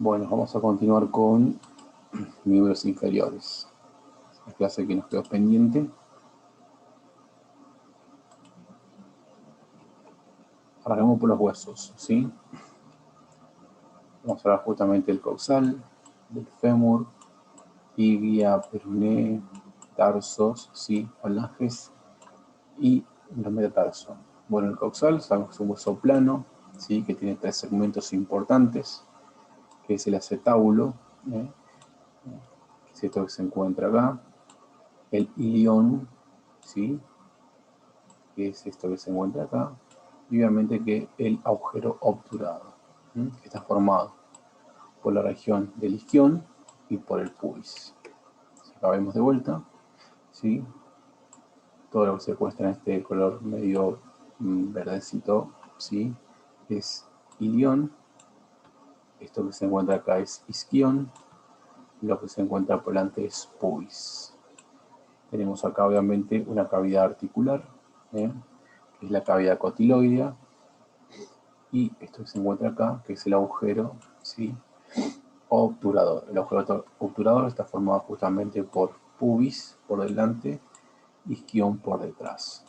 Bueno, vamos a continuar con miembros inferiores. La clase que nos quedó pendiente. Arrancamos por los huesos, ¿sí? Vamos a hablar justamente del coxal, del fémur, tibia, peroné, tarsos, ¿sí? Falanges y los metatarsos. Bueno, el coxal sabemos que es un hueso plano, ¿sí? Que tiene 3 segmentos importantes, que es el acetábulo, que es esto que se encuentra acá, el ilión, ¿sí? Que es esto que se encuentra acá, y obviamente que el agujero obturado, que está formado por la región del isquión y por el pubis. Si acá vemos de vuelta, ¿sí? Todo lo que se muestra en este color medio verdecito, ¿sí? Es ilión, esto que se encuentra acá es isquión, lo que se encuentra por delante es pubis. Tenemos acá obviamente una cavidad articular, que es la cavidad cotiloidea, y esto que se encuentra acá, que es el agujero, ¿sí? Obturador. El agujero obturador está formado justamente por pubis por delante, isquión por detrás.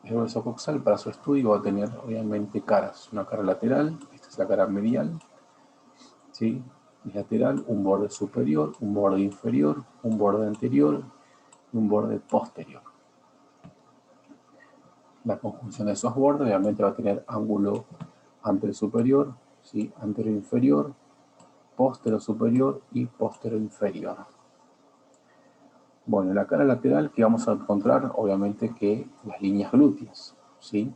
El hueso coxal para su estudio va a tener obviamente caras, una cara lateral, esta es la cara medial, ¿sí? Y lateral, un borde superior, un borde inferior, un borde anterior y un borde posterior. La conjunción de esos bordes obviamente va a tener ángulo anterior superior, ¿sí? Anterior inferior, posterior superior y posterior inferior. Bueno, en la cara lateral que vamos a encontrar obviamente que las líneas glúteas, ¿sí?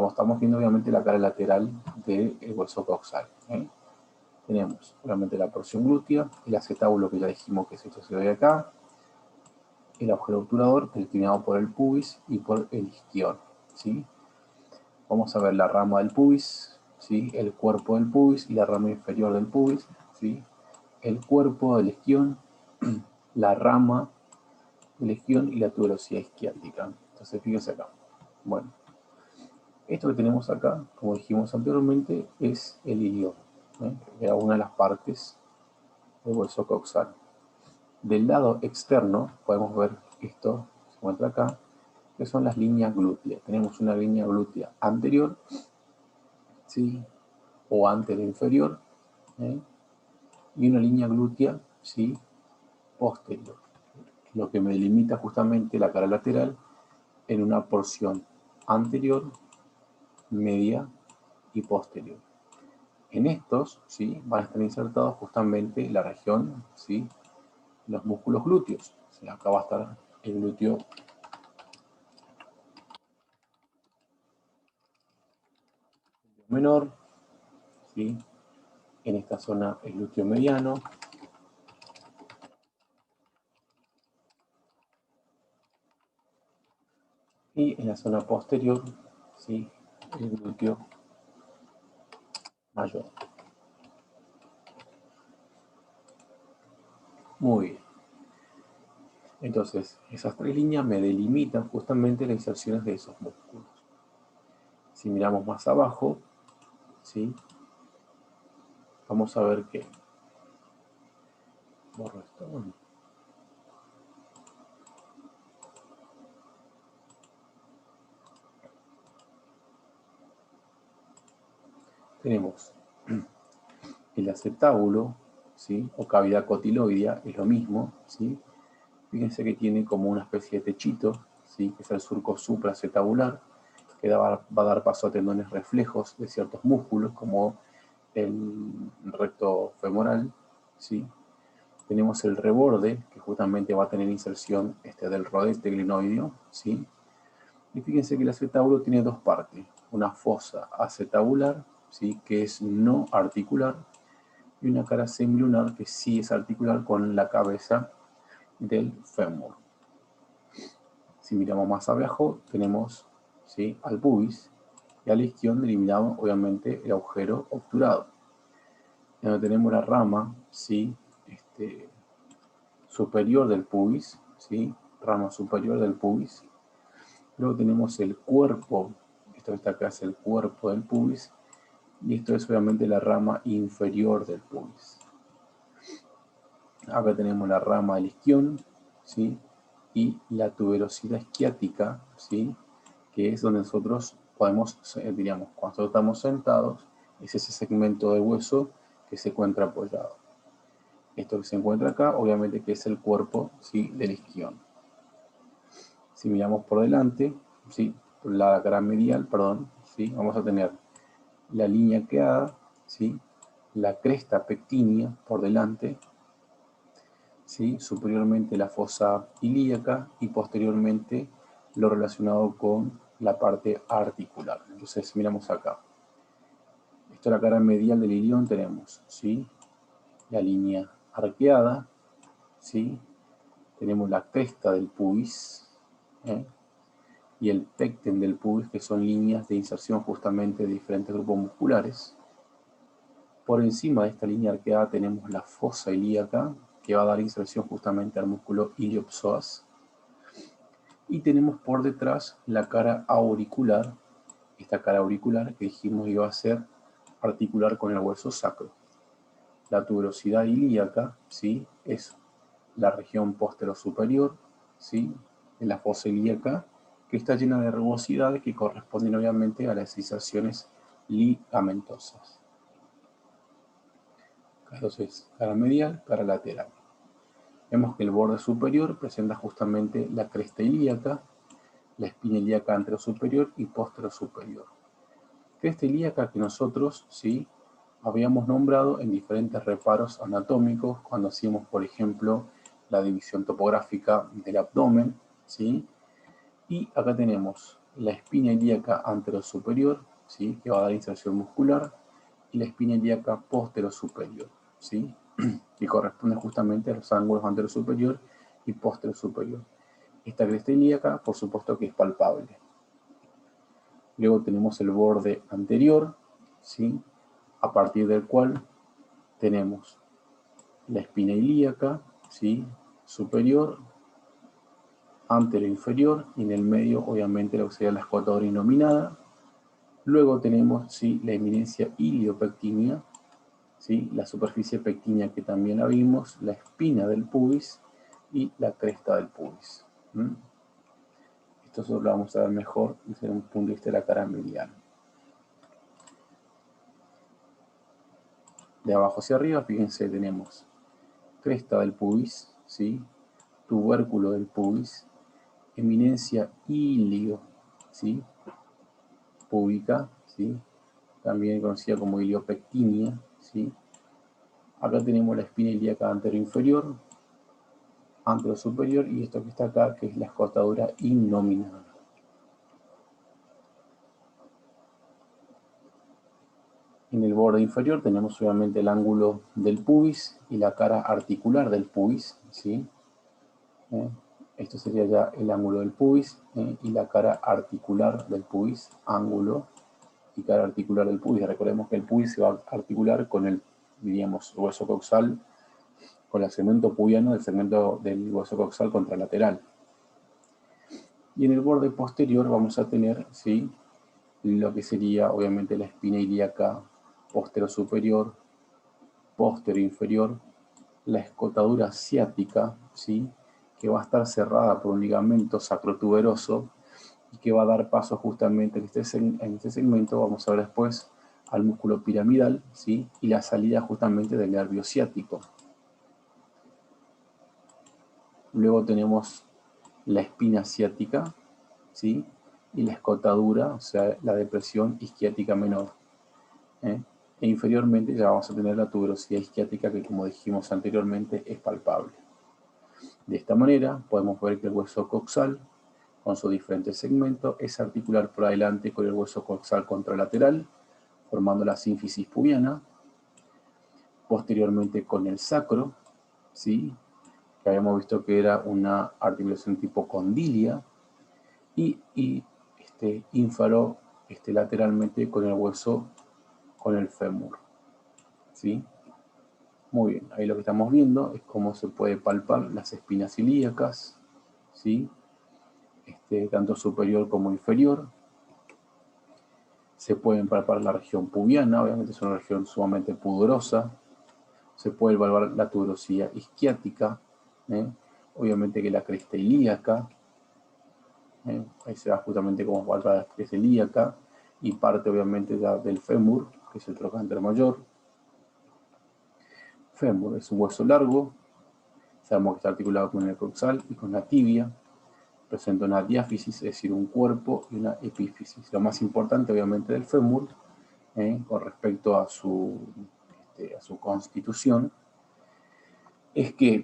Estamos viendo obviamente la cara lateral del hueso coxal, ¿eh? Tenemos obviamente la porción glútea, el acetábulo que ya dijimos que es esto que se ve acá, el agujero obturador determinado por el pubis y por el isquión, ¿sí? Vamos a ver la rama del pubis, ¿sí? El cuerpo del pubis y la rama inferior del pubis, ¿sí? El cuerpo del isquión, la rama del isquión y la tuberosidad isquiática. Entonces fíjense acá. Bueno, esto que tenemos acá, como dijimos anteriormente, es el ilión, que era una de las partes del hueso coxal. Del lado externo podemos ver esto, se encuentra acá, que son las líneas glúteas. Tenemos una línea glútea anterior, ¿sí? O anterior inferior, ¿eh? Y una línea glútea, ¿sí? Posterior, lo que me delimita justamente la cara lateral en una porción anterior, media y posterior. En estos, ¿sí? Van a estar insertados justamente la región, ¿sí? Los músculos glúteos. O sea, acá va a estar el glúteo menor, ¿sí? En esta zona el glúteo mediano, y en la zona posterior, ¿sí? El glúteo mayor. Muy bien. Entonces, esas 3 líneas me delimitan justamente las inserciones de esos músculos. Si miramos más abajo, ¿sí? Vamos a ver que borro esto. Bueno, tenemos el acetábulo, ¿sí? O cavidad cotiloidea, es lo mismo, ¿sí? Fíjense que tiene como una especie de techito, ¿sí? Que es el surco supraacetabular, que va a dar paso a tendones reflejos de ciertos músculos, como el recto femoral, ¿sí? Tenemos el reborde, que justamente va a tener inserción del rodete glenoideo, ¿sí? Y fíjense que el acetábulo tiene 2 partes, una fosa acetabular, ¿sí? Que es no articular, y una cara semilunar que sí es articular con la cabeza del fémur. Si miramos más abajo, tenemos, ¿sí? Al pubis, y al isquión delimitamos obviamente el agujero obturado. Donde tenemos la rama, ¿sí? Superior del pubis, ¿sí? Rama superior del pubis. Luego tenemos el cuerpo Esto que está acá es el cuerpo del pubis. Y esto es obviamente la rama inferior del pubis. Acá tenemos la rama del isquion, ¿sí? Y la tuberosidad isquiática, ¿sí? Que es donde nosotros podemos, diríamos, cuando nosotros estamos sentados, es ese segmento de hueso que se encuentra apoyado. Esto que se encuentra acá, obviamente que es el cuerpo, ¿sí? Del isquion. Si miramos por delante, ¿sí? Por la cara medial, perdón, ¿sí? Vamos a tener la línea arqueada, ¿sí? La cresta pectínea por delante, ¿sí? Superiormente la fosa ilíaca y posteriormente lo relacionado con la parte articular. Entonces miramos acá. Esto es la cara medial del ilion, tenemos, ¿sí? La línea arqueada, ¿sí? Tenemos la cresta del pubis, ¿eh? Y el pecten del pubis, que son líneas de inserción justamente de diferentes grupos musculares. Por encima de esta línea arqueada tenemos la fosa ilíaca, que va a dar inserción justamente al músculo iliopsoas. Y tenemos por detrás la cara auricular, esta cara auricular que dijimos iba a ser articular con el hueso sacro. La tuberosidad ilíaca, ¿sí? Es la región posterior-superior, ¿sí? De la fosa ilíaca, que está llena de rugosidades que corresponden obviamente a las inserciones ligamentosas. Entonces, cara medial, cara lateral. Vemos que el borde superior presenta justamente la cresta ilíaca, la espina ilíaca anterosuperior y posterosuperior. Cresta ilíaca que nosotros, ¿sí? Habíamos nombrado en diferentes reparos anatómicos cuando hacíamos, por ejemplo, la división topográfica del abdomen, ¿sí? Y acá tenemos la espina ilíaca anterosuperior, ¿sí? Que va a dar inserción muscular, y la espina ilíaca posterosuperior, ¿sí? Que corresponde justamente a los ángulos anterosuperior y posterosuperior. Esta cresta ilíaca, por supuesto que es palpable. Luego tenemos el borde anterior, ¿sí? A partir del cual tenemos la espina ilíaca, ¿sí? Superior, anteroinferior, y en el medio, obviamente, lo que sería la escotadura inominada. Luego tenemos, ¿sí? La eminencia iliopectínea, ¿sí? La superficie pectínea que también la vimos, la espina del pubis y la cresta del pubis. Esto solo lo vamos a ver mejor desde un punto de vista de la cara medial. De abajo hacia arriba, fíjense, tenemos cresta del pubis, ¿sí? Tubérculo del pubis, eminencia ilio, ¿sí? Púbica, ¿sí? También conocida como iliopectinia, ¿sí? Acá tenemos la espina ilíaca anteroinferior, anterosuperior, y esto que está acá, que es la escotadura innominada. En el borde inferior tenemos obviamente el ángulo del pubis y la cara articular del pubis, ¿sí? Esto sería ya el ángulo del pubis y la cara articular del pubis, ángulo y cara articular del pubis. Recordemos que el pubis se va a articular con el, diríamos, hueso coxal, con el segmento pubiano del segmento del hueso coxal contralateral. Y en el borde posterior vamos a tener, ¿sí? Lo que sería obviamente la espina ilíaca posterosuperior, posterior-inferior, la escotadura ciática, ¿sí? Que va a estar cerrada por un ligamento sacrotuberoso y que va a dar paso justamente en este segmento, vamos a ver después, al músculo piramidal, ¿sí? Y la salida justamente del nervio ciático. Luego tenemos la espina ciática, ¿sí? Y la escotadura, o sea, la depresión isquiática menor. E inferiormente ya vamos a tener la tuberosidad isquiática que, como dijimos anteriormente, es palpable. De esta manera podemos ver que el hueso coxal, con sus diferentes segmentos, es articular por adelante con el hueso coxal contralateral, formando la sínfisis pubiana, posteriormente con el sacro, ¿sí? Que habíamos visto que era una articulación tipo condilia, y ínfaro lateralmente con el hueso, con el fémur, ¿sí? Muy bien, ahí lo que estamos viendo es cómo se puede palpar las espinas ilíacas, ¿sí? Tanto superior como inferior. Se pueden palpar la región pubiana, obviamente es una región sumamente pudorosa. Se puede evaluar la tuberosidad isquiática, obviamente que la cresta ilíaca, ahí se va justamente cómo palpar la cresta ilíaca, y parte obviamente del fémur, que es el trocánter mayor. Fémur es un hueso largo, sabemos que está articulado con el coxal y con la tibia. Presenta una diáfisis, es decir, un cuerpo y una epífisis. Lo más importante obviamente del fémur, con respecto a su constitución, es que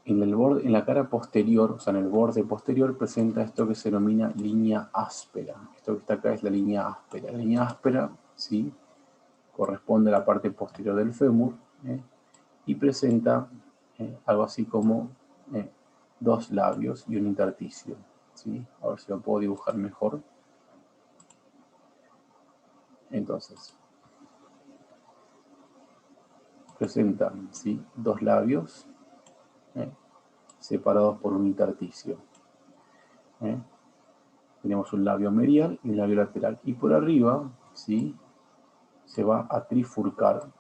en la cara posterior, o sea, en el borde posterior, presenta esto que se denomina línea áspera. Esto que está acá es la línea áspera. La línea áspera, ¿sí?, corresponde a la parte posterior del fémur, y presenta algo así como dos labios y un intersticio, ¿sí? A ver si lo puedo dibujar mejor. Entonces, presenta, ¿sí?, dos labios separados por un intersticio. Tenemos un labio medial y un labio lateral. Y por arriba, ¿sí?, se va a trifurcar,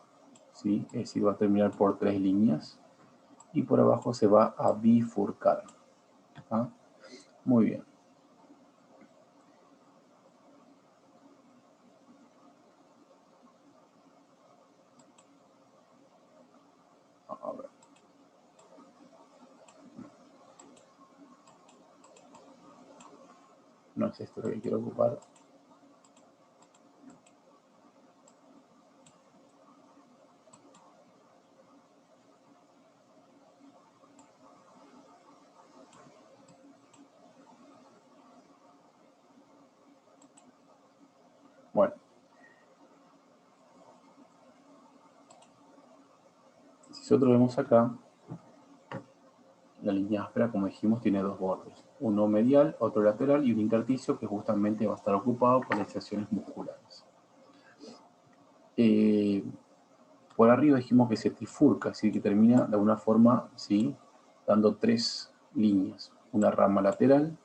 ¿sí?, es decir, va a terminar por tres líneas. Y por abajo se va a bifurcar. ¿Ah? Muy bien. A ver. No es esto lo que quiero ocupar. Bueno. Si nosotros vemos acá, la línea áspera, como dijimos, tiene dos bordes. Uno medial, otro lateral y un intersticio que justamente va a estar ocupado por las secciones musculares. Por arriba dijimos que se trifurca, es decir, que termina de alguna forma, ¿sí?, dando tres líneas. Una rama lateral,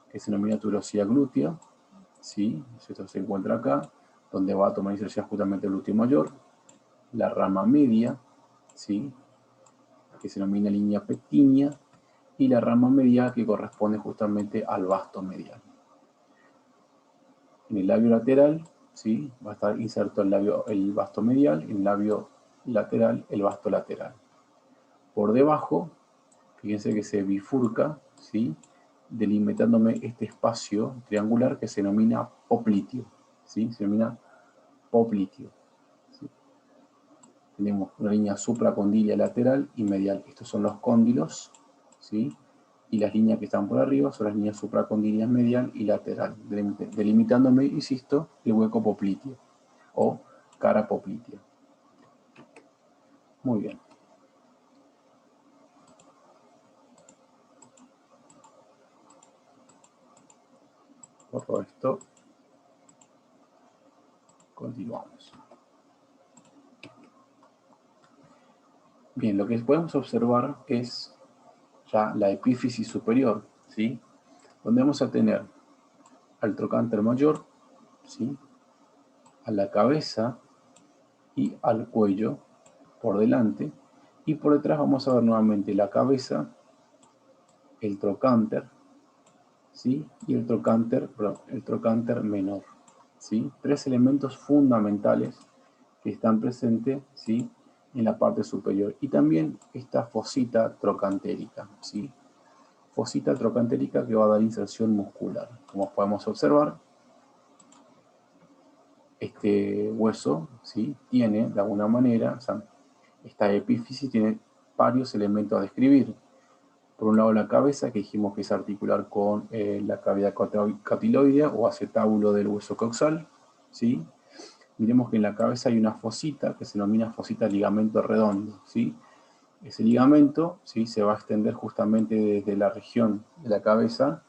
que se denomina tuberosidad glútea, ¿sí?, esto se encuentra acá, donde va a tomar inserción justamente el glúteo mayor. La rama media, ¿sí?, que se denomina línea pectínea, y la rama medial que corresponde justamente al vasto medial. En el labio lateral, ¿sí?, va a estar inserto el vasto medial, en el labio lateral el vasto lateral. Por debajo, fíjense que se bifurca, ¿sí?, delimitándome este espacio triangular que se denomina popliteo, ¿sí?, se denomina popliteo. ¿Sí? Tenemos una línea supracondilia lateral y medial. Estos son los cóndilos, ¿sí?, y las líneas que están por arriba son las líneas supracondilias medial y lateral, delimitándome, insisto, el hueco popliteo o cara poplitea. Muy bien. Por esto, continuamos. Bien, lo que podemos observar es ya la epífisis superior, ¿sí?, donde vamos a tener al trocánter mayor, ¿sí?, a la cabeza y al cuello por delante, y por detrás vamos a ver nuevamente la cabeza, el trocánter, ¿sí?, y el trocánter menor, ¿sí?, tres elementos fundamentales que están presentes, ¿sí?, en la parte superior. Y también esta fosita trocantérica, ¿sí?, fosita trocantérica que va a dar inserción muscular. Como podemos observar, este hueso, ¿sí?, tiene de alguna manera, o sea, esta epífisis tiene varios elementos a describir. Por un lado la cabeza, que dijimos que es articular con la cavidad catiloidea o acetábulo del hueso coxal, ¿sí? Miremos que en la cabeza hay una fosita que se denomina fosita ligamento redondo, ¿sí? Ese ligamento, ¿sí?, se va a extender justamente desde la región de la cabeza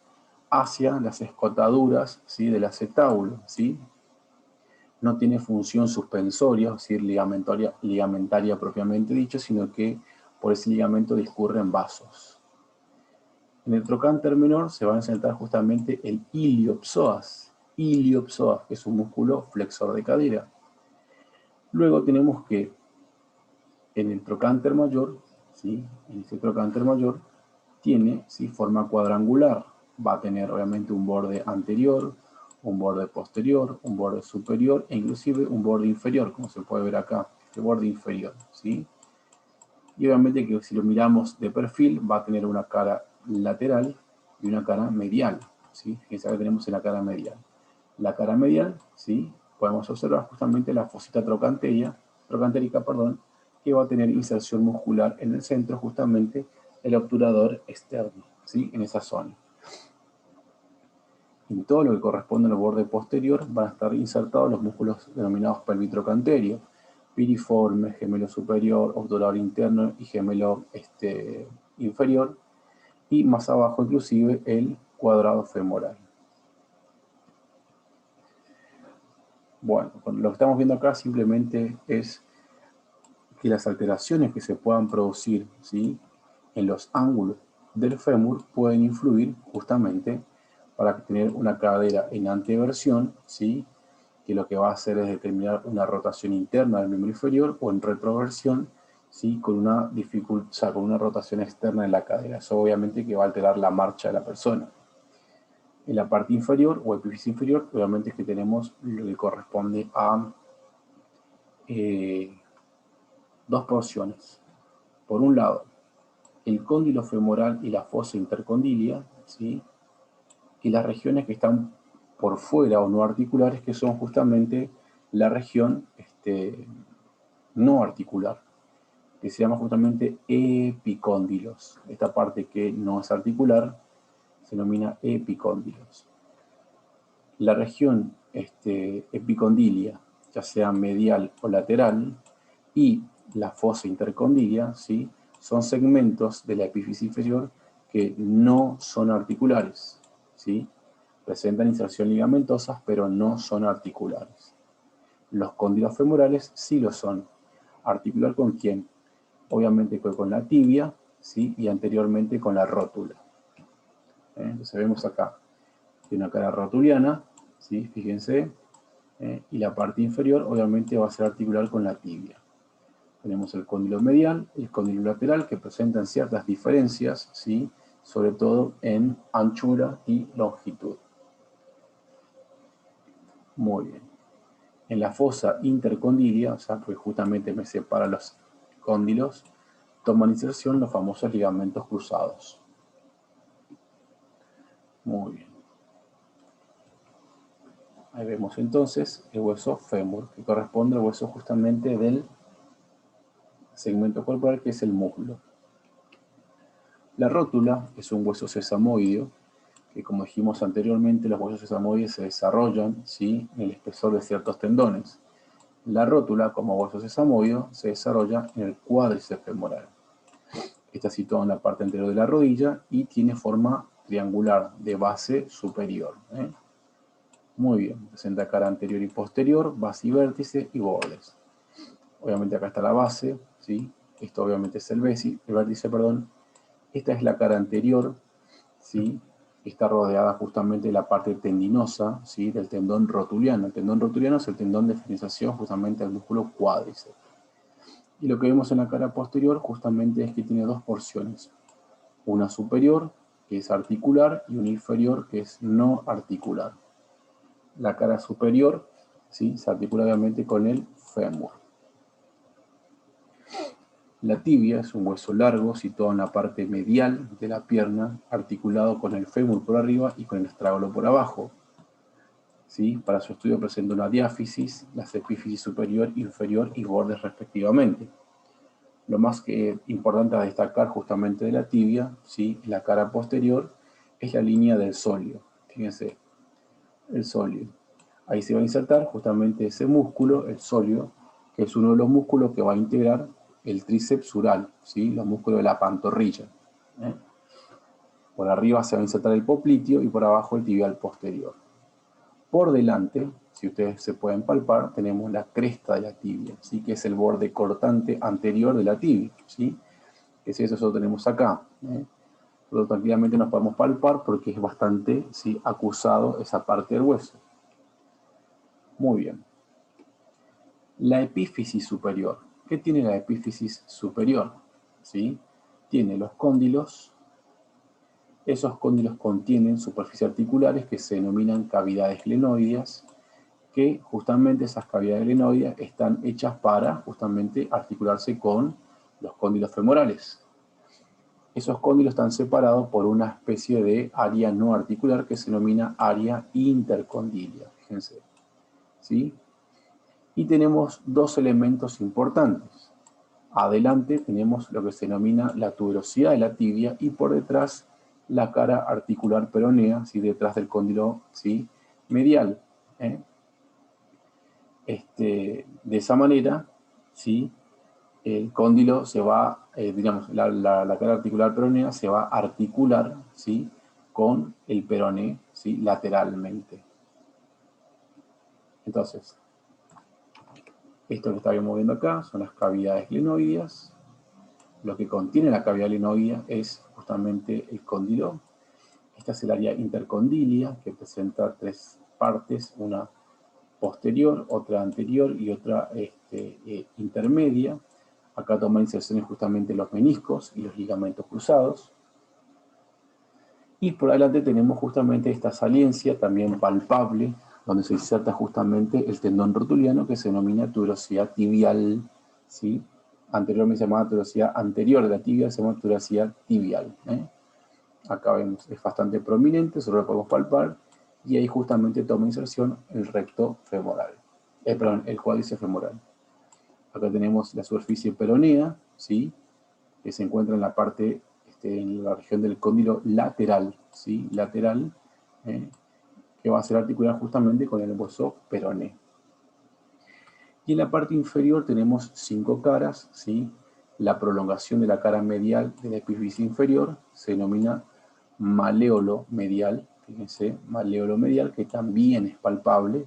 hacia las escotaduras, ¿sí?, del acetábulo, ¿sí? No tiene función suspensoria, es decir, ligamentaria propiamente dicho, sino que por ese ligamento discurren vasos. En el trocánter menor se va a insertar justamente el iliopsoas, iliopsoas, que es un músculo flexor de cadera. Luego tenemos que en el trocánter mayor, ¿sí? En este trocánter mayor tiene, ¿sí?, forma cuadrangular. Va a tener obviamente un borde anterior, un borde posterior, un borde superior e inclusive un borde inferior, como se puede ver acá, este borde inferior, ¿sí? Y obviamente que si lo miramos de perfil va a tener una cara lateral y una cara medial, ¿sí? Fíjense que tenemos en la cara medial. La cara medial, ¿sí?, podemos observar justamente la fosita trocantérica, que va a tener inserción muscular en el centro, justamente el obturador externo, ¿sí?, en esa zona. En todo lo que corresponde al borde posterior van a estar insertados los músculos denominados pelvitrocanterio, piriforme, gemelo superior, obturador interno y gemelo inferior, y más abajo inclusive el cuadrado femoral. Bueno, lo que estamos viendo acá simplemente es que las alteraciones que se puedan producir, ¿sí?, en los ángulos del fémur pueden influir justamente para tener una cadera en anteversión, ¿sí?, que lo que va a hacer es determinar una rotación interna del miembro inferior, o en retroversión, ¿sí?, con una dificultad, o sea, con una rotación externa de la cadera. Eso obviamente que va a alterar la marcha de la persona. En la parte inferior o epífisis inferior, obviamente es que tenemos lo que corresponde a dos porciones. Por un lado, el cóndilo femoral y la fosa intercondilia, ¿sí?, y las regiones que están por fuera o no articulares, que son justamente la región no articular, que se llama justamente epicóndilos. Esta parte que no es articular se denomina epicóndilos. La región epicondilia, ya sea medial o lateral, y la fosa intercondilia, ¿sí?, son segmentos de la epífisis inferior que no son articulares, ¿sí? Presentan inserción ligamentosas, pero no son articulares. Los cóndilos femorales sí lo son. ¿Articular con quién? Obviamente con la tibia, ¿sí?, y anteriormente con la rótula. Entonces vemos acá, tiene una cara rotuliana, ¿sí?, fíjense, y la parte inferior obviamente va a ser articular con la tibia. Tenemos el cóndilo medial, el cóndilo lateral, que presentan ciertas diferencias, ¿sí?, sobre todo en anchura y longitud. Muy bien. En la fosa intercondilia, o sea, pues justamente me separa los cóndilos, toman inserción los famosos ligamentos cruzados. Muy bien. Ahí vemos entonces el hueso fémur, que corresponde al hueso justamente del segmento corporal, que es el muslo. La rótula es un hueso sesamoideo, que como dijimos anteriormente, los huesos sesamoides se desarrollan, ¿sí?, en el espesor de ciertos tendones. La rótula, como hueso sesamoideo, se desarrolla en el cuádriceps femoral. Está situado en la parte anterior de la rodilla y tiene forma triangular de base superior. Muy bien, presenta cara anterior y posterior, base y vértice y bordes. Obviamente acá está la base, ¿sí? Esto obviamente es el vértice, perdón. Esta es la cara anterior, ¿sí? Está rodeada justamente de la parte tendinosa, ¿sí?, del tendón rotuliano. El tendón rotuliano es el tendón de finalización justamente del músculo cuádriceps. Y lo que vemos en la cara posterior justamente es que tiene dos porciones. Una superior, que es articular, y una inferior, que es no articular. La cara superior, ¿sí?, se articula obviamente con el fémur. La tibia es un hueso largo situado en la parte medial de la pierna, articulado con el fémur por arriba y con el estrágalo por abajo. ¿Sí? Para su estudio presenta una diáfisis, las epífisis superior, inferior y bordes respectivamente. Lo más importante a destacar justamente de la tibia, ¿sí?, en la cara posterior, es la línea del sóleo. Fíjense, el sóleo. Ahí se va a insertar justamente ese músculo, el sóleo, que es uno de los músculos que va a integrar el tríceps sural, ¿sí?, los músculos de la pantorrilla. Por arriba se va a insertar el popliteo y por abajo el tibial posterior. Por delante, si ustedes se pueden palpar, tenemos la cresta de la tibia, ¿sí?, que es el borde cortante anterior de la tibia, ¿sí?, que es eso que tenemos acá. Pero tranquilamente nos podemos palpar porque es bastante, ¿sí?, acusado esa parte del hueso. Muy bien. La epífisis superior. ¿Qué tiene la epífisis superior? ¿Sí? Tiene los cóndilos. Esos cóndilos contienen superficies articulares que se denominan cavidades glenoideas, que justamente esas cavidades glenoideas están hechas para justamente articularse con los cóndilos femorales. Esos cóndilos están separados por una especie de área no articular que se denomina área intercondilia. Fíjense. ¿Sí? Y tenemos dos elementos importantes. Adelante tenemos lo que se denomina la tuberosidad de la tibia y por detrás la cara articular peronea, ¿sí? Detrás del cóndilo, ¿sí? Medial. De esa manera, ¿sí? El cóndilo se va, digamos, la cara articular peronea se va a articular, ¿sí? Con el peroné, ¿sí? Lateralmente. Entonces, esto que estamos viendo acá son las cavidades glenoideas. Lo que contiene la cavidad glenoidea es justamente el cóndilo. Esta es el área intercondilia, que presenta tres partes, una posterior, otra anterior y otra intermedia. Acá toman inserciones justamente los meniscos y los ligamentos cruzados. Y por adelante tenemos justamente esta saliencia también palpable, donde se inserta justamente el tendón rotuliano que se denomina tuberosidad tibial, ¿sí? Anteriormente se llamaba tuberosidad anterior de la tibia, se llama tuberosidad tibial. Acá vemos, es bastante prominente, solo lo podemos palpar, y ahí justamente toma inserción el recto femoral, perdón, el cuádriceps femoral. Acá tenemos la superficie peronea, ¿sí? Que se encuentra en la parte, en la región del cóndilo lateral, ¿sí? Lateral, que va a ser articular justamente con el hueso peroné. Y en la parte inferior tenemos 5 caras, ¿sí? La prolongación de la cara medial de la epífisis inferior se denomina maléolo medial, fíjense, maléolo medial, que también es palpable,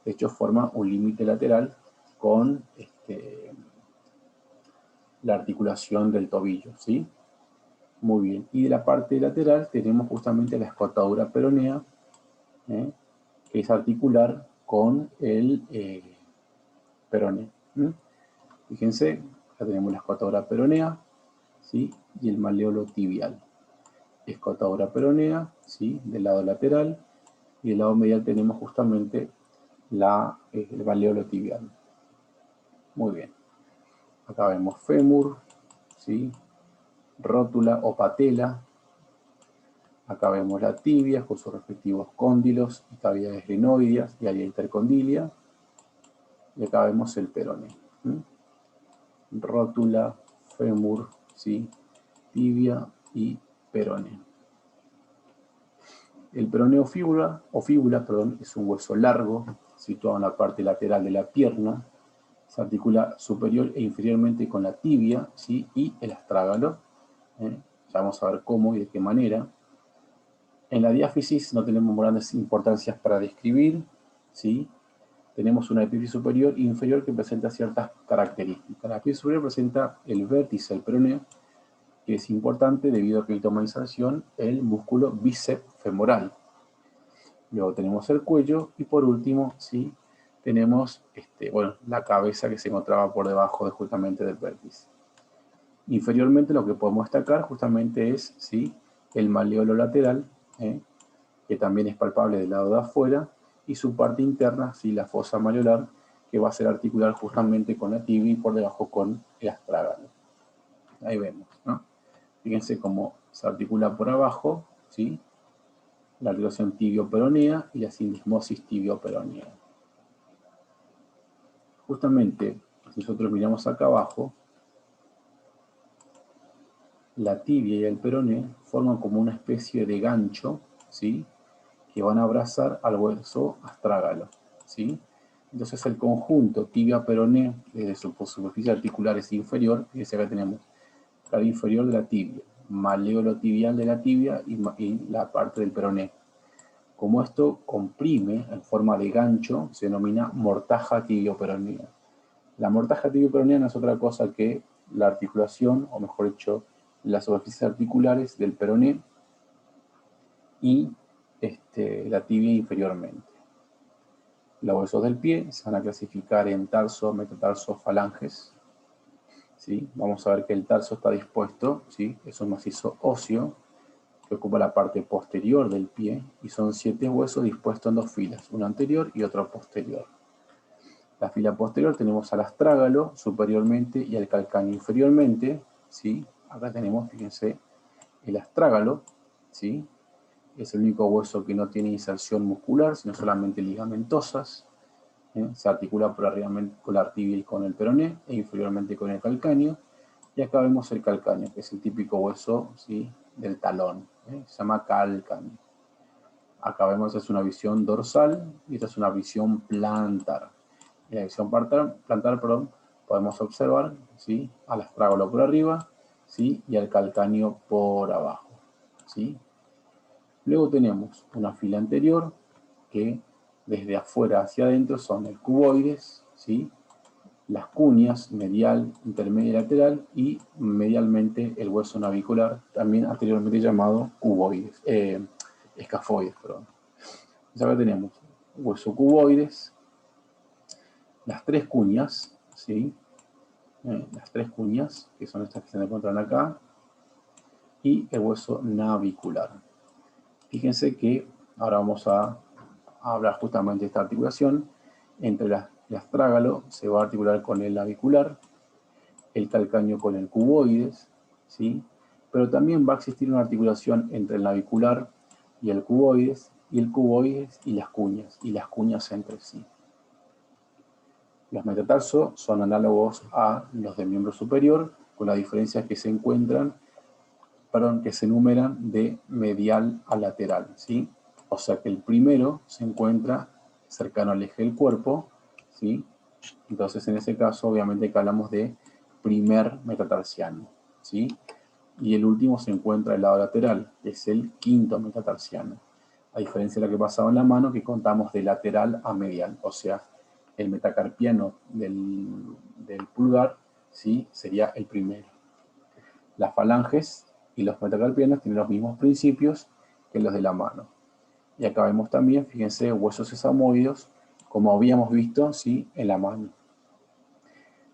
de hecho forma un límite lateral con la articulación del tobillo, ¿sí? Muy bien, y de la parte lateral tenemos justamente la escotadura peronea, que es articular con el peroné. Fíjense, acá tenemos la escotadura peronea, ¿sí? Y el maléolo tibial. Escotadura peronea, ¿sí? Del lado lateral, y del lado medial tenemos justamente el maléolo tibial. Muy bien. Acá vemos fémur, ¿sí? Rótula o patela. Acá vemos la tibia con sus respectivos cóndilos y cavidades glenoideas y área intercondilia. Y acá vemos el peroné. Rótula, fémur, ¿sí? Tibia y peroné. El peroneo fíbula, es un hueso largo situado en la parte lateral de la pierna. Se articula superior e inferiormente con la tibia, ¿sí? Y el astrágalo. Ya vamos a ver cómo y de qué manera. En la diáfisis no tenemos grandes importancias para describir, ¿sí? Tenemos una epífisis superior e inferior que presenta ciertas características. La epífisis superior presenta el vértice del peroneo, que es importante debido a que toma inserción el músculo bíceps femoral. Luego tenemos el cuello y por último, ¿sí? Tenemos la cabeza que se encontraba por debajo justamente del vértice. Inferiormente lo que podemos destacar justamente es, ¿sí? El maléolo lateral, que también es palpable del lado de afuera, y su parte interna, ¿sí? La fosa mareolar, que va a ser articular justamente con la tibia y por debajo con el astrágalo. Ahí vemos, ¿no? Fíjense cómo se articula por abajo, ¿sí? La articulación tibio-peronea y la sindesmosis tibio-peronea. Justamente, si nosotros miramos acá abajo, la tibia y el peroné forman como una especie de gancho, ¿sí? Que van a abrazar al hueso astrágalo, ¿sí? Entonces el conjunto tibia-peroné, desde su superficie articular es inferior, fíjense acá tenemos cara inferior de la tibia, maléolo tibial de la tibia y la parte del peroné. Como esto comprime en forma de gancho, se denomina mortaja tibio-peronea. La mortaja tibio-peronea no es otra cosa que la articulación, o mejor dicho, las superficies articulares del peroné y la tibia inferiormente. Los huesos del pie se van a clasificar en tarso, metatarso, falanges. ¿Sí? Vamos a ver que el tarso está dispuesto, ¿sí? Es un macizo óseo que ocupa la parte posterior del pie y son 7 huesos dispuestos en 2 filas, uno anterior y otro posterior. La fila posterior tenemos al astrágalo superiormente y al calcáneo inferiormente, ¿sí? Acá tenemos, fíjense, el astrágalo, ¿sí? Es el único hueso que no tiene inserción muscular, sino solamente ligamentosas. Se articula por arriba con la artibial y con el peroné, e inferiormente con el calcáneo. Y acá vemos el calcáneo, que es el típico hueso, ¿sí?, del talón. Se llama calcáneo. Acá vemos es una visión dorsal y esta es una visión plantar. En la visión plantar, podemos observar, ¿sí?, al astrágalo por arriba, ¿sí?, y al calcáneo por abajo, ¿sí? Luego tenemos una fila anterior que desde afuera hacia adentro son el cuboides, ¿sí?, las cuñas medial, intermedia y lateral, y medialmente el hueso navicular, también anteriormente llamado cuboides, escafoides, perdón. Entonces acá tenemos hueso cuboides, las 3 cuñas, ¿sí? Las 3 cuñas, que son estas que se encuentran acá, y el hueso navicular. Fíjense que ahora vamos a hablar justamente de esta articulación. Entre el astrágalo se va a articular con el navicular, el calcáneo con el cuboides, ¿sí? Pero también va a existir una articulación entre el navicular y el cuboides y las cuñas entre sí. Los metatarsos son análogos a los del miembro superior, con la diferencia que se enumeran de medial a lateral, ¿sí? O sea que el primero se encuentra cercano al eje del cuerpo, ¿sí? Entonces, en ese caso, obviamente que hablamos de primer metatarsiano, ¿sí? Y el último se encuentra del lado lateral, que es el quinto metatarsiano. A diferencia de lo que pasaba en la mano, que contamos de lateral a medial, o sea, el metacarpiano del pulgar, ¿sí?, sería el primero. Las falanges y los metacarpianos tienen los mismos principios que los de la mano. Y acá vemos también, fíjense, huesos sesamoides, como habíamos visto, ¿sí?, en la mano.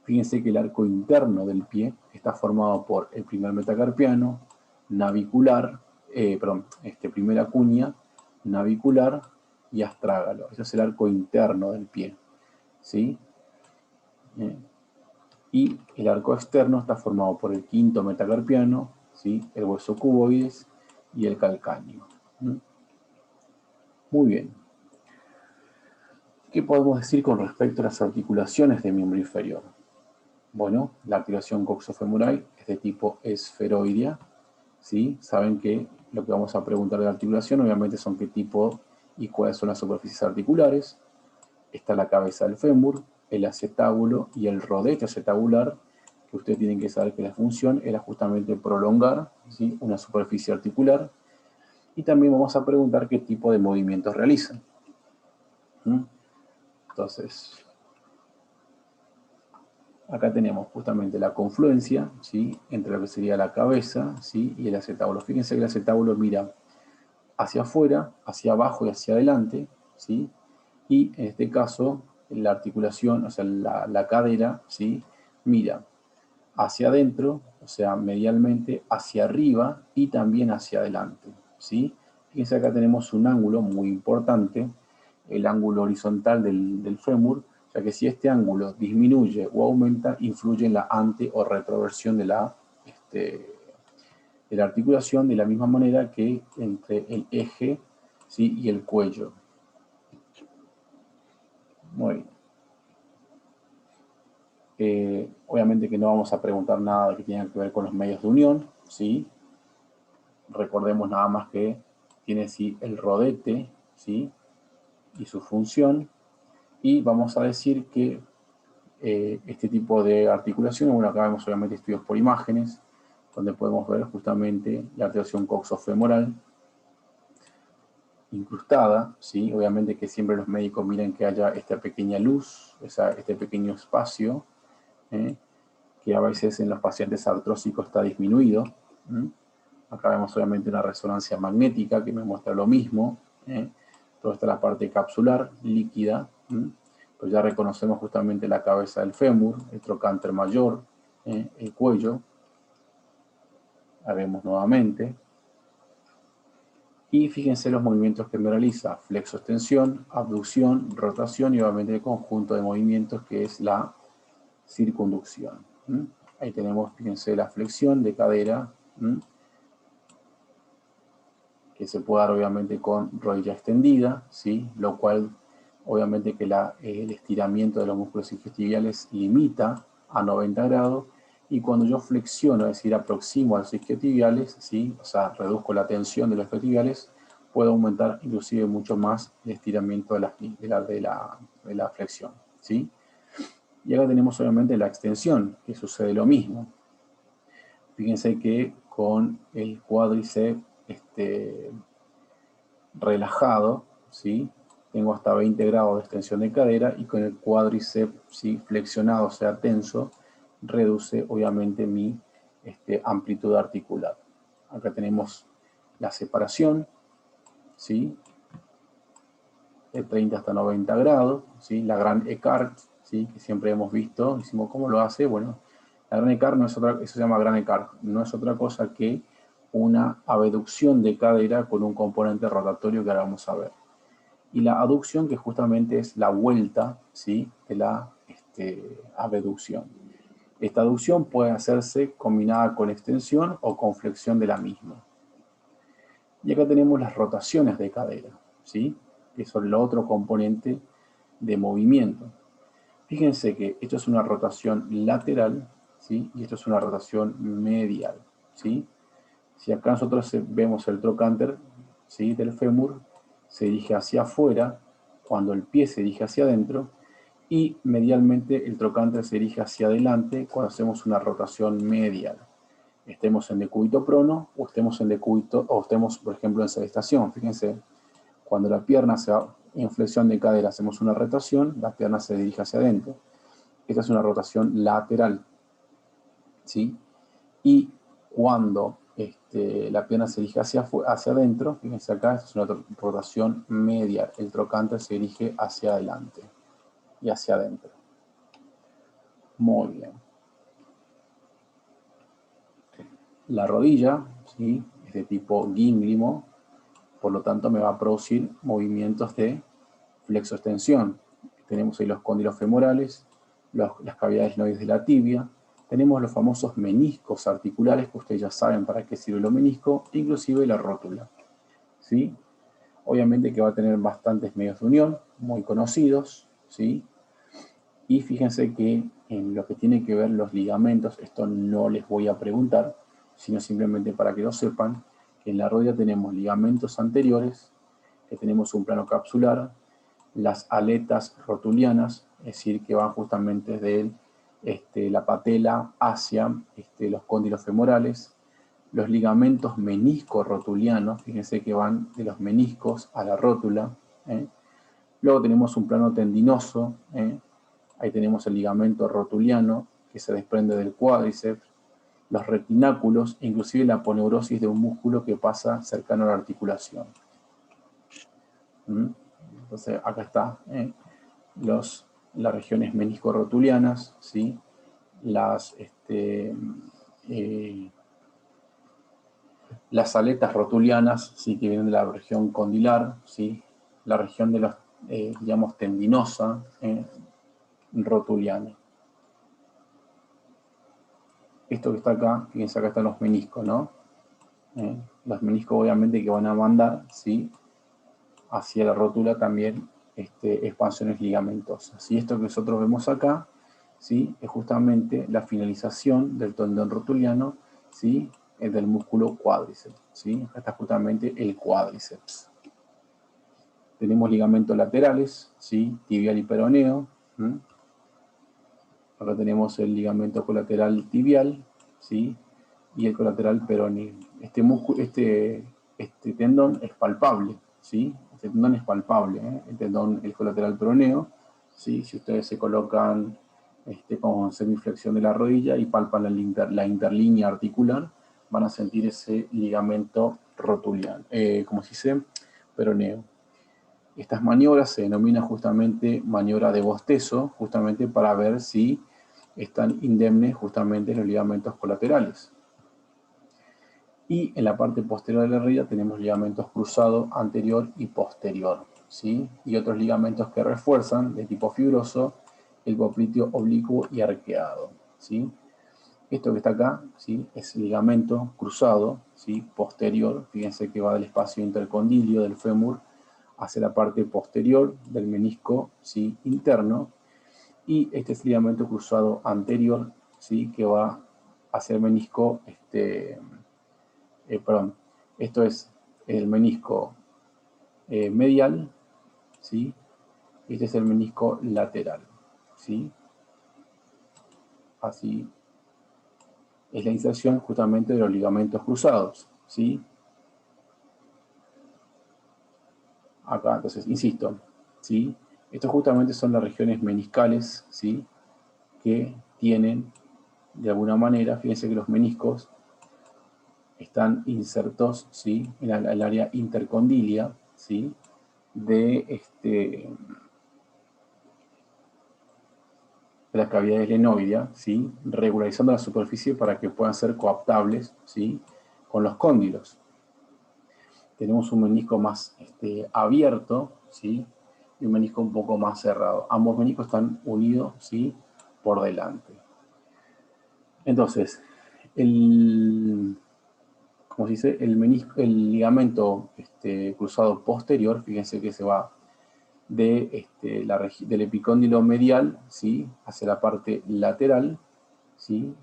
Fíjense que el arco interno del pie está formado por el primer metacarpiano, navicular, primera cuña, navicular y astrágalo. Ese es el arco interno del pie, ¿sí? Y el arco externo está formado por el quinto metacarpiano, ¿sí?, el hueso cuboides y el calcáneo. Muy bien. ¿Qué podemos decir con respecto a las articulaciones del miembro inferior? Bueno, la articulación coxofemoral es de tipo esferoidea, ¿sí? Saben que lo que vamos a preguntar de la articulación obviamente son qué tipo y cuáles son las superficies articulares. Está la cabeza del fémur, el acetábulo y el rodete acetabular, que ustedes tienen que saber que la función era justamente prolongar, ¿sí?, una superficie articular. Y también vamos a preguntar qué tipo de movimientos realizan. Entonces, acá tenemos justamente la confluencia, ¿sí?, entre lo que sería la cabeza, ¿sí?, y el acetábulo. Fíjense que el acetábulo mira hacia afuera, hacia abajo y hacia adelante, ¿sí? Y en este caso, la articulación, o sea, la cadera, ¿sí?, mira hacia adentro, o sea, medialmente, hacia arriba y también hacia adelante, ¿sí? Fíjense, acá tenemos un ángulo muy importante, el ángulo horizontal del fémur, ya que si este ángulo disminuye o aumenta, influye en la ante o retroversión de la articulación, de la misma manera que entre el eje, ¿sí?, y el cuello. Muy bien. Obviamente que no vamos a preguntar nada que tenga que ver con los medios de unión, ¿sí? Recordemos nada más que tiene sí el rodete, ¿sí?, y su función, y vamos a decir que este tipo de articulaciones, bueno, acá vemos obviamente estudios por imágenes, donde podemos ver justamente la articulación coxofemoral incrustada, ¿sí? Obviamente que siempre los médicos miran que haya esta pequeña luz, este pequeño espacio, que a veces en los pacientes artrósicos está disminuido. Acá vemos obviamente una resonancia magnética que me muestra lo mismo. Toda esta es la parte capsular, líquida, Pues ya reconocemos justamente la cabeza del fémur, el trocánter mayor, el cuello. La vemos nuevamente. Y fíjense los movimientos que me realiza: flexo-extensión, abducción, rotación y obviamente el conjunto de movimientos que es la circunducción. Ahí tenemos, fíjense, la flexión de cadera, que se puede dar obviamente con rodilla extendida, ¿sí? Lo cual obviamente que el estiramiento de los músculos isquiotibiales limita a 90 grados, y cuando yo flexiono, es decir, aproximo a los isquiotibiales, ¿sí? O sea, reduzco la tensión de los isquiotibiales, puedo aumentar inclusive mucho más el estiramiento de la flexión, ¿sí? Y acá tenemos obviamente la extensión, que sucede lo mismo. Fíjense que con el cuádriceps relajado, ¿sí? Tengo hasta 20 grados de extensión de cadera, y con el cuádriceps, ¿sí?, flexionado, o sea, tenso, reduce obviamente mi amplitud articular. Acá tenemos la separación, ¿sí?, de 30 hasta 90 grados, ¿sí? La gran Eckhart, ¿sí?, que siempre hemos visto, decimos cómo lo hace. Bueno, la gran Eckhart no es otra, eso se llama gran Eckhart, no es otra cosa que una abducción de cadera con un componente rotatorio que ahora vamos a ver. Y la aducción, que justamente es la vuelta, ¿sí?, de la abducción. Esta aducción puede hacerse combinada con extensión o con flexión de la misma. Y acá tenemos las rotaciones de cadera, ¿sí?, que son el otro componente de movimiento. Fíjense que esto es una rotación lateral, ¿sí?, y esto es una rotación medial, ¿sí? Si acá nosotros vemos el trocánter, ¿sí?, del fémur, se dirige hacia afuera cuando el pie se dirige hacia adentro, y medialmente el trocánter se dirige hacia adelante cuando hacemos una rotación medial. Estemos en decúbito prono o estemos en decúbito, o estemos, por ejemplo, en sedestación. Fíjense, cuando la pierna se va en flexión de cadera, hacemos una rotación, la pierna se dirige hacia adentro. Esta es una rotación lateral, ¿sí? Y cuando la pierna se dirige hacia adentro, fíjense acá, esta es una rotación medial. El trocánter se dirige hacia adelante y hacia adentro. Muy bien. La rodilla, ¿sí?, es de tipo gínglimo, por lo tanto me va a producir movimientos de flexo-extensión. Tenemos ahí los cóndilos femorales, las cavidades noides de la tibia. Tenemos los famosos meniscos articulares, que ustedes ya saben para qué sirve los meniscos, inclusive la rótula, ¿sí? Obviamente que va a tener bastantes medios de unión, muy conocidos, ¿sí? Y fíjense que en lo que tiene que ver los ligamentos, esto no les voy a preguntar, sino simplemente para que lo sepan, que en la rodilla tenemos ligamentos anteriores, que tenemos un plano capsular, las aletas rotulianas, es decir, que van justamente desde la patela hacia los cóndilos femorales, los ligamentos menisco-rotulianos, fíjense que van de los meniscos a la rótula. Luego tenemos un plano tendinoso, ahí tenemos el ligamento rotuliano que se desprende del cuádriceps, los retináculos, e inclusive la aponeurosis de un músculo que pasa cercano a la articulación. Entonces acá está las regiones menisco-rotulianas, ¿sí? Las aletas rotulianas, ¿sí?, que vienen de la región condilar, ¿sí?, la región de los, digamos, tendinosa, rotuliana. Esto que está acá, fíjense, acá están los meniscos, ¿no? Los meniscos obviamente que van a mandar, ¿sí?, hacia la rótula también expansiones ligamentosas. Y esto que nosotros vemos acá, ¿sí?, es justamente la finalización del tendón rotuliano, ¿sí?, del músculo cuádriceps, ¿sí? Acá está justamente el cuádriceps. Tenemos ligamentos laterales, ¿sí?, tibial y peroneo. Acá tenemos el ligamento colateral tibial, ¿sí?, y el colateral peroneo. Este tendón es palpable, ¿sí? Este tendón es palpable, el colateral peroneo, ¿sí? Si ustedes se colocan con semiflexión de la rodilla y palpan la interlínea articular, van a sentir ese ligamento rotuliano, como se dice, peroneo. Estas maniobras se denominan justamente maniobra de bostezo, justamente para ver si están indemnes justamente los ligamentos colaterales. Y en la parte posterior de la rodilla tenemos ligamentos cruzado anterior y posterior, ¿sí? Y otros ligamentos que refuerzan, de tipo fibroso, el popliteo oblicuo y arqueado, ¿sí? Esto que está acá, ¿sí? Es ligamento cruzado, ¿sí? Posterior. Fíjense que va del espacio intercondilio del fémur hacia la parte posterior del menisco, ¿sí? Interno. Y este es ligamento cruzado anterior, ¿sí? Que va hacia el menisco, perdón, esto es el menisco medial, ¿sí? Este es el menisco lateral, ¿sí? Así es la inserción justamente de los ligamentos cruzados, ¿sí? Acá, entonces, insisto, ¿sí? Estos justamente son las regiones meniscales, ¿sí? Que tienen, de alguna manera, fíjense que los meniscos están insertos, ¿sí? En el área intercondilia, ¿sí? De las cavidades glenoides, ¿sí? Regularizando la superficie para que puedan ser coaptables, ¿sí? Con los cóndilos. Tenemos un menisco más abierto, ¿sí? Y un menisco un poco más cerrado. Ambos meniscos están unidos, ¿sí? Por delante. Entonces, como se dice, el ligamento cruzado posterior, fíjense que se va del epicóndilo medial, ¿sí? Hacia la parte lateral, ¿sí?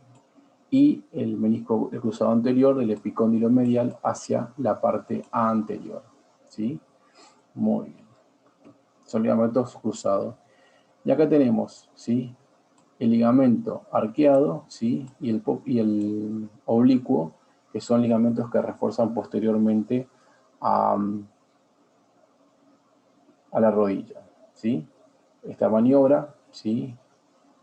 Y el menisco cruzado anterior del epicóndilo medial hacia la parte anterior, ¿sí? Muy bien. Son ligamentos cruzados. Y acá tenemos, ¿sí? El ligamento arqueado, ¿sí? Y el oblicuo, que son ligamentos que refuerzan posteriormente a la rodilla, ¿sí? Esta maniobra, ¿sí?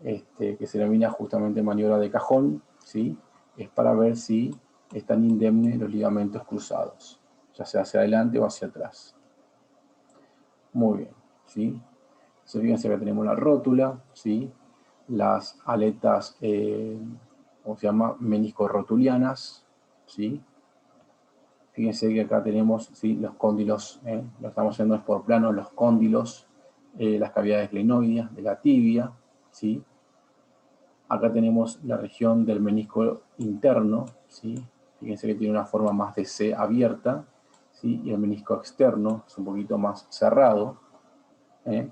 Que se denomina justamente maniobra de cajón, ¿sí? Es para ver si están indemnes los ligamentos cruzados, ya sea hacia adelante o hacia atrás. Muy bien, ¿sí? Entonces, fíjense que tenemos la rótula, ¿sí? Las aletas, ¿cómo se llama? Menisco-rotulianas, ¿sí? Fíjense que acá tenemos, ¿sí? Los cóndilos, lo estamos haciendo es por plano, los cóndilos, las cavidades glenoides de la tibia, ¿sí? Acá tenemos la región del menisco interno, ¿sí? Fíjense que tiene una forma más de C abierta, ¿sí? Y el menisco externo es un poquito más cerrado, ¿eh?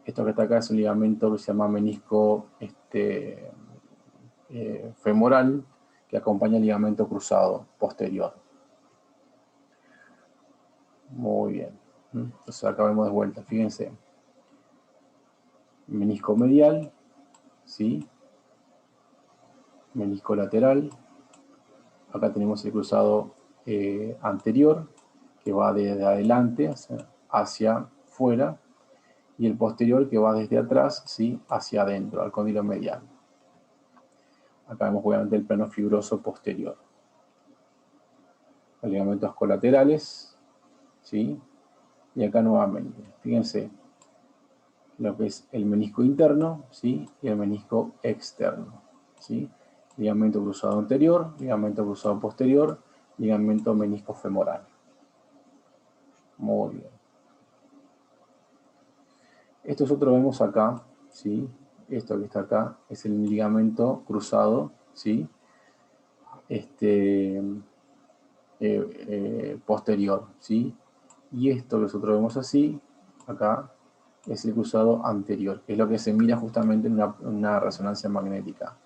Esto que está acá es un ligamento que se llama menisco femoral, que acompaña el ligamento cruzado posterior. Muy bien. Entonces acá vemos de vuelta, fíjense. Menisco medial, ¿sí? Menisco lateral. Acá tenemos el cruzado anterior, que va desde adelante hacia fuera, y el posterior que va desde atrás, ¿sí? Hacia adentro, al cóndilo medial. Acá vemos obviamente el plano fibroso posterior. Los ligamentos colaterales, ¿sí? Y acá nuevamente, fíjense lo que es el menisco interno, ¿sí? Y el menisco externo, ¿sí? Ligamento cruzado anterior, ligamento cruzado posterior, ligamento menisco femoral. Muy bien. Esto nosotros vemos acá, ¿sí? Esto que está acá es el ligamento cruzado, ¿sí? Posterior, ¿sí? Y esto que nosotros vemos así, acá, es el cruzado anterior, que es lo que se mira justamente en una resonancia magnética.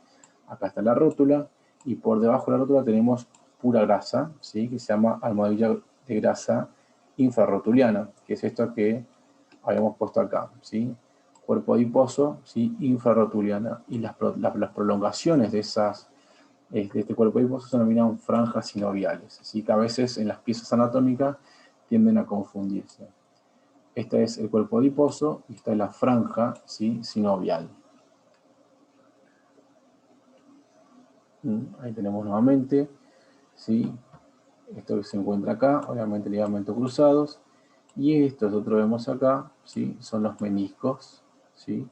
Acá está la rótula, y por debajo de la rótula tenemos pura grasa, ¿sí? Que se llama almohadilla de grasa infrarrotuliana, que es esto que habíamos puesto acá, ¿sí? Cuerpo adiposo, ¿sí? Infrarrotuliana, y las prolongaciones de este cuerpo adiposo se denominan franjas sinoviales, así que a veces en las piezas anatómicas tienden a confundirse. Este es el cuerpo adiposo y esta es la franja, ¿sí? Sinovial. Ahí tenemos nuevamente, ¿sí? Esto que se encuentra acá, obviamente ligamentos cruzados, Y estos otros vemos acá, ¿sí? Son los meniscos, ¿sí?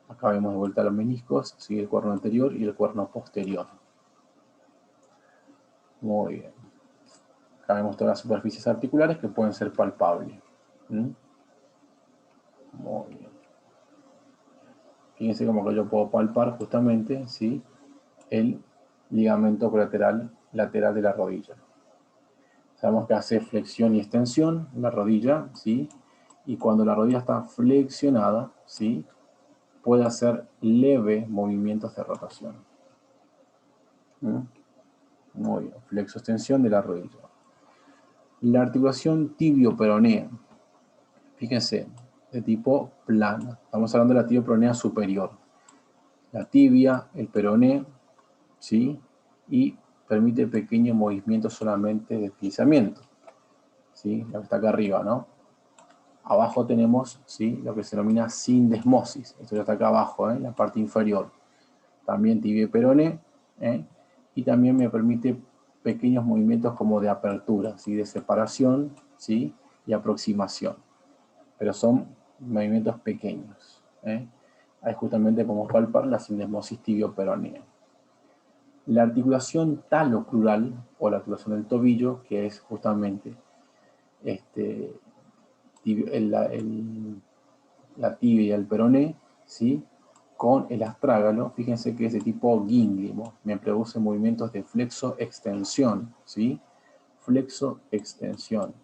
Acá vemos de vuelta los meniscos, ¿sí? El cuerno anterior y el cuerno posterior. Muy bien. Acá vemos todas las superficies articulares que pueden ser palpables. Muy bien. Fíjense como que yo puedo palpar justamente, ¿sí? El ligamento colateral lateral de la rodilla. Sabemos que hace flexión y extensión la rodilla, ¿sí? Y cuando la rodilla está flexionada, ¿sí? Puede hacer leve movimientos de rotación. Muy bien, flexo-extensión de la rodilla. La articulación tibio-peronea, fíjense, de tipo plana. Estamos hablando de la tibio-peronea superior. La tibia, el peroné, ¿sí? Y permite pequeños movimientos solamente de deslizamiento, ¿sí? Lo que está acá arriba, ¿no? Abajo tenemos, ¿sí? Lo que se denomina sindesmosis. Esto ya está acá abajo, en la parte inferior. También tibia y peroné, y también me permite pequeños movimientos como de apertura, ¿sí? De separación, ¿sí? Y aproximación. Pero son movimientos pequeños. Ahí justamente podemos palpar la sindesmosis tibio-peronea. La articulación talocrural, o la articulación del tobillo, que es justamente la tibia y el peroné, ¿sí? Con el astrágalo, fíjense que es de tipo gínglimo, me produce movimientos de flexo-extensión, ¿sí? Flexo-extensión.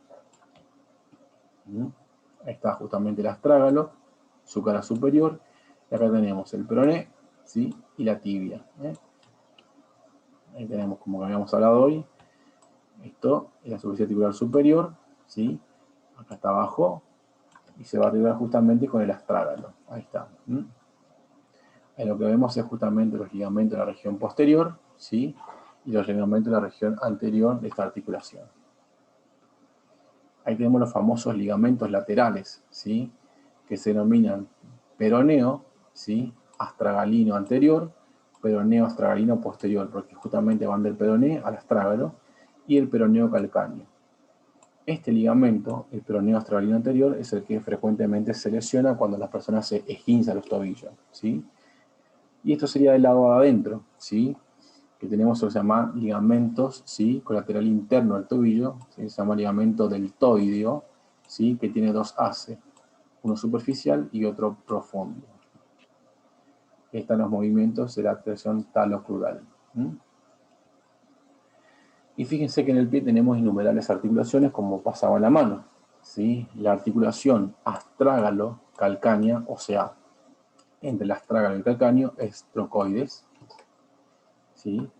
Ahí está justamente el astrágalo, su cara superior, y acá tenemos el peroné, ¿sí? Y la tibia. Ahí tenemos, como habíamos hablado hoy, esto es la superficie articular superior, ¿sí? Acá está abajo, y se va a arreglar justamente con el astrágalo. Ahí está. Ahí lo que vemos es justamente los ligamentos de la región posterior, ¿sí? Y los ligamentos de la región anterior de esta articulación. Ahí tenemos los famosos ligamentos laterales, ¿sí? Que se denominan peroneo, ¿sí? Astragalino anterior, peroneo astragalino posterior, porque justamente van del peroné al astrágalo, y el peroneo calcáneo. Este ligamento, el peroneo astragalino anterior, es el que frecuentemente se lesiona cuando las personas se esguinzan los tobillos, ¿sí? Y esto sería del lado de adentro, ¿sí? Que tenemos lo que se llama ligamentos, ¿sí? Colateral interno del tobillo, ¿sí? Se llama ligamento deltoideo, ¿sí? Que tiene dos haces, uno superficial y otro profundo. Están los movimientos de la articulación talocrural. Y fíjense que en el pie tenemos innumerables articulaciones como pasaba en la mano, ¿sí? La articulación astrágalo-calcánea, o sea, entre el astrágalo y el calcáneo, es trocoides, ¿sí?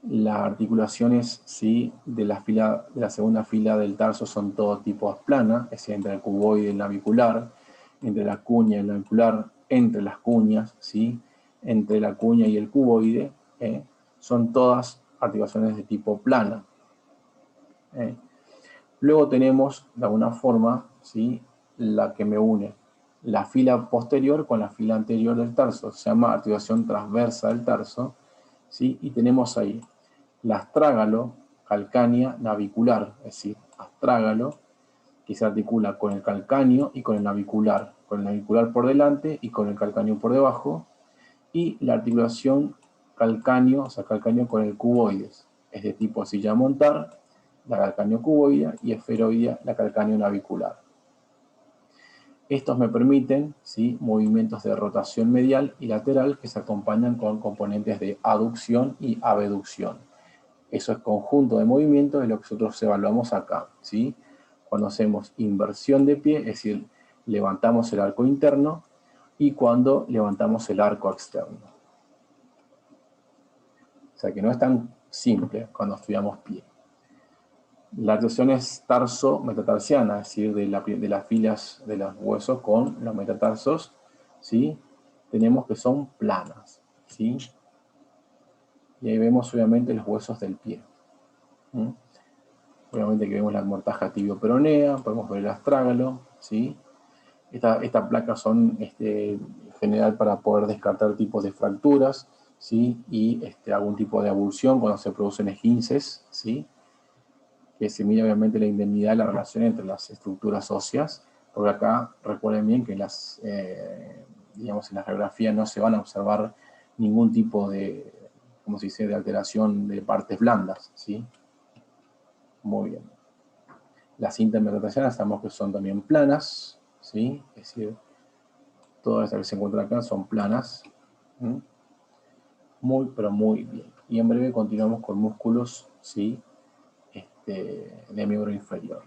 Las articulaciones, ¿sí? de la segunda fila del tarso son todo tipo planas, es decir, entre el cuboide y el navicular, entre la cuña y el navicular, entre las cuñas, ¿sí? Entre la cuña y el cuboide, son todas articulaciones de tipo plana. Luego tenemos, de alguna forma, ¿sí? La que me une la fila posterior con la fila anterior del tarso, se llama articulación transversa del tarso, ¿sí? Y tenemos ahí la astrágalo calcánea navicular, es decir, astrágalo, que se articula con el calcáneo y con el navicular por delante y con el calcáneo por debajo, y la articulación calcáneo, o sea, calcáneo con el cuboides, es de tipo silla montar, la calcáneo cuboidea, y esferoidea, la calcáneo navicular. Estos me permiten, ¿sí? Movimientos de rotación medial y lateral que se acompañan con componentes de aducción y abducción. Eso es conjunto de movimientos de lo que nosotros evaluamos acá, ¿sí? Cuando hacemos inversión de pie, es decir, levantamos el arco interno, y cuando levantamos el arco externo. O sea que no es tan simple cuando estudiamos pie. La articulación es tarso-metatarsiana, es decir, de las filas de los huesos con los metatarsos, ¿sí? Tenemos que son planas, ¿sí? Y ahí vemos obviamente los huesos del pie. Obviamente que vemos la mortaja tibio-peronea, podemos ver el astrágalo, ¿sí? Estas placas son general para poder descartar tipos de fracturas, ¿sí? Y algún tipo de avulsión cuando se producen esguinces, ¿sí? que se mide obviamente la indemnidad y la relación entre las estructuras óseas, porque acá recuerden bien que digamos, en la radiografía no se van a observar ningún tipo de, ¿cómo se dice?, de alteración de partes blandas, ¿sí? Muy bien. Las intermetatarsianas sabemos que son también planas, ¿sí? Es decir, todas las que se encuentran acá son planas. ¿Mm? Muy, pero muy bien. Y en breve continuamos con músculos, ¿sí? De miembro inferior.